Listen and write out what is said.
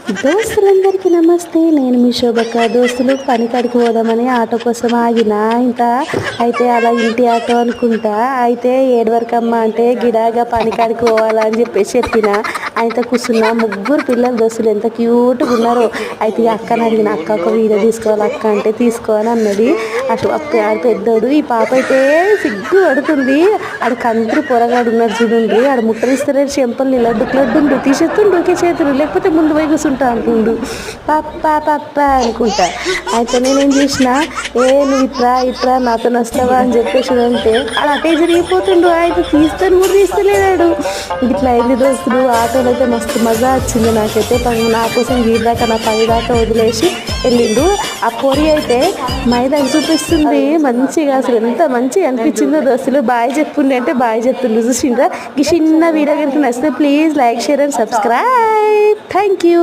దోస్తులందరికీ నమస్తే. నేను మీ శోభక్క. దోస్తులు పని కాడికి పోదామని ఆటో కోసం ఆగిన అయితే అలా ఇంటి ఆటో అనుకుంటా. అయితే ఏడవరకమ్మ అంటే గిడాగా పని కాడికి పోవాలని చెప్పేసి చెప్పిన. అయితే కూర్చున్నా. ముగ్గురు పిల్లలు దోస్తులు ఎంత క్యూట్గా ఉన్నారో. అయితే ఈ అక్కని అడిగిన, అక్క ఒక వీడియో తీసుకోవాలి అక్క అంటే తీసుకోవాలని అన్నది. అటు ఆడు పెద్దోడు. ఈ పాప అయితే సిగ్గు పడుతుంది. ఆడ కంత్రి పొరగాడు ఉన్నాడు చూడండి. ఆడ ముట్టలిస్తలేడు. చెంపల్ని లడ్డు తీసేస్తుండు ఒకే చేతులు, లేకపోతే ముందు పోయి కూర్చుంటా అంటుండు. పప్ప పప్ప అనుకుంటా. అయితే నేనేం చేసిన, నువ్వు ఇట్రా నాతో వస్తావా అని చెప్పేసి అంటే ఆడ అటే జరిగిపోతుండు. అయితే తీస్తాను కూడా తీస్తలేడాడు. ఇట్లా అయింది దోస్తులు. ఆటోలో అయితే మస్తు మజా వచ్చింది నాకైతే. నా కోసం వీడిదాకా నా పని దాకా వదిలేసి వెళ్ళిండు. ఆ పొరి అయితే మైదాకి చూపిస్తుంది మంచిగా. అసలు ఎంత మంచిగా అనిపించిందో దోస్తులు. బాయ్ చెప్పుండే అంటే బాయ్ చెప్తుండ్రు. చూసిండ్రా? ఈ చిన్న వీడియో కనుక నచ్చితే please like, share and subscribe. Thank you.